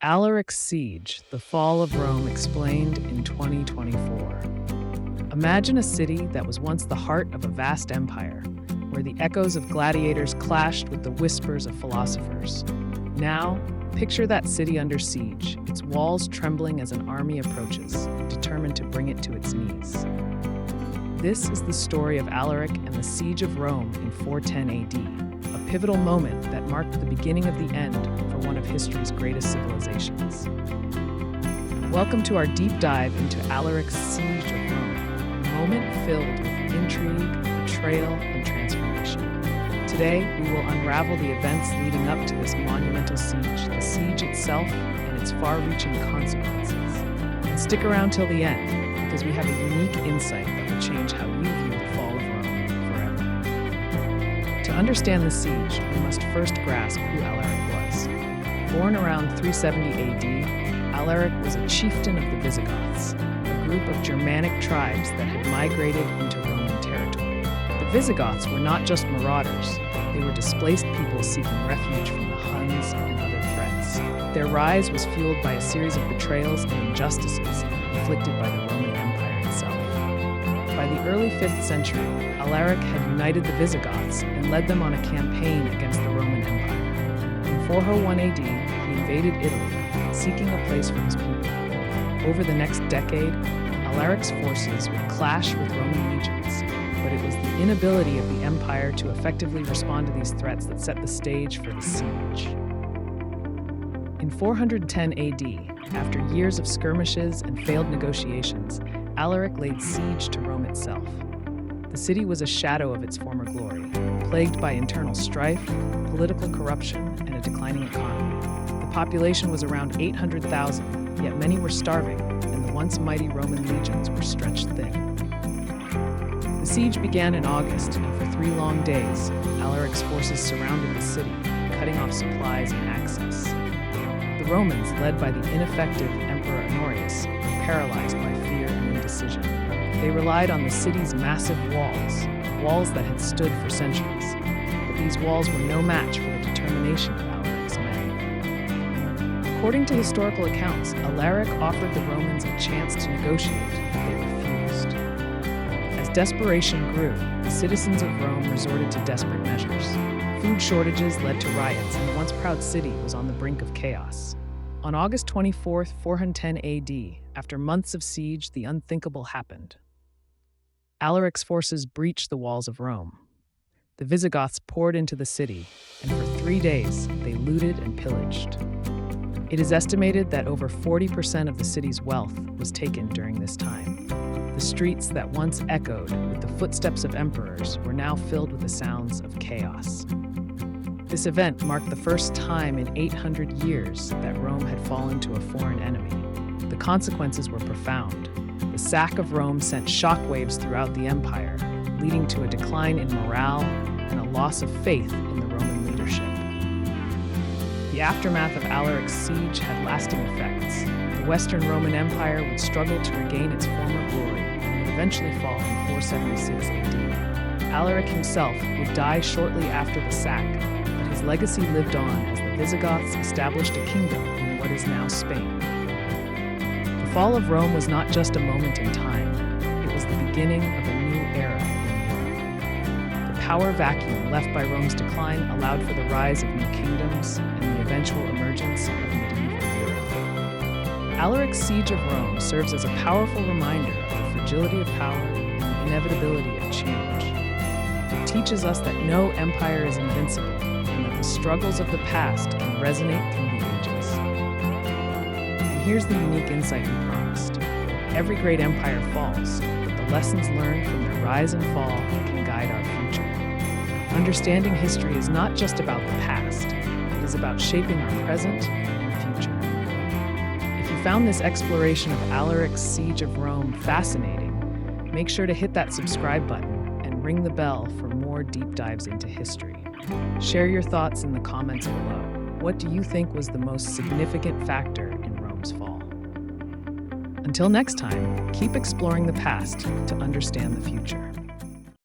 Alaric's Siege, the Fall of Rome explained in 2024. Imagine a city that was once the heart of a vast empire, where the echoes of gladiators clashed with the whispers of philosophers. Now, picture that city under siege, its walls trembling as an army approaches, determined to bring it to its knees. This is the story of Alaric and the Siege of Rome in 410 AD, a pivotal moment that marked the beginning of the end for one of history's greatest civilizations. Welcome to our deep dive into Alaric's Siege of Rome, a moment filled with intrigue, betrayal, and transformation. Today, we will unravel the events leading up to this monumental siege, the siege itself, and its far-reaching consequences. And stick around till the end, because we have a unique insight that will change how you view the fall of Rome forever. To understand the siege, we must first grasp who Alaric was. Born around 370 AD, Alaric was a chieftain of the Visigoths, a group of Germanic tribes that had migrated into Roman territory. The Visigoths were not just marauders, they were displaced people seeking refuge from the Huns and other threats. Their rise was fueled by a series of betrayals and injustices inflicted by the Roman Empire itself. By the early 5th century, Alaric had united the Visigoths and led them on a campaign against the Roman Empire. In 401 AD, he invaded Italy, seeking a place for his people. Over the next decade, Alaric's forces would clash with Roman legions, but it was the inability of the empire to effectively respond to these threats that set the stage for the siege. In 410 AD, after years of skirmishes and failed negotiations, Alaric laid siege to Rome itself. The city was a shadow of its former glory, plagued by internal strife, political corruption, and a declining economy. The population was around 800,000, yet many were starving, and the once mighty Roman legions were stretched thin. The siege began in August, and for 3 long days, Alaric's forces surrounded the city, cutting off supplies and access. The Romans, led by the ineffective Emperor Honorius, were paralyzed by fear and indecision. They relied on the city's massive walls that had stood for centuries. But these walls were no match for the determination of Alaric's men. According to historical accounts, Alaric offered the Romans a chance to negotiate, but they refused. As desperation grew, the citizens of Rome resorted to desperate measures. Food shortages led to riots, and the once proud city was on the brink of chaos. On August 24, 410 AD, after months of siege, the unthinkable happened. Alaric's forces breached the walls of Rome. The Visigoths poured into the city, and for 3 days, they looted and pillaged. It is estimated that over 40% of the city's wealth was taken during this time. The streets that once echoed with the footsteps of emperors were now filled with the sounds of chaos. This event marked the first time in 800 years that Rome had fallen to a foreign enemy. The consequences were profound. The sack of Rome sent shockwaves throughout the empire, leading to a decline in morale and a loss of faith in the Roman leadership. The aftermath of Alaric's siege had lasting effects. The Western Roman Empire would struggle to regain its former glory and would eventually fall in 476 AD. Alaric himself would die shortly after the sack, but his legacy lived on as the Visigoths established a kingdom in what is now Spain. The fall of Rome was not just a moment in time, it was the beginning of a new era in Europe. The power vacuum left by Rome's decline allowed for the rise of new kingdoms and the eventual emergence of medieval Europe. Alaric's Siege of Rome serves as a powerful reminder of the fragility of power and the inevitability of change. It teaches us that no empire is invincible, and that the struggles of the past can resonate through the ages. And here's the unique insight we promised. Every great empire falls, but the lessons learned from their rise and fall can guide our future. Understanding history is not just about the past, it is about shaping our present and future. If you found this exploration of Alaric's Siege of Rome fascinating, make sure to hit that subscribe button and ring the bell for more deep dives into history. Share your thoughts in the comments below. What do you think was the most significant factor in Rome's fall? Until next time, keep exploring the past to understand the future.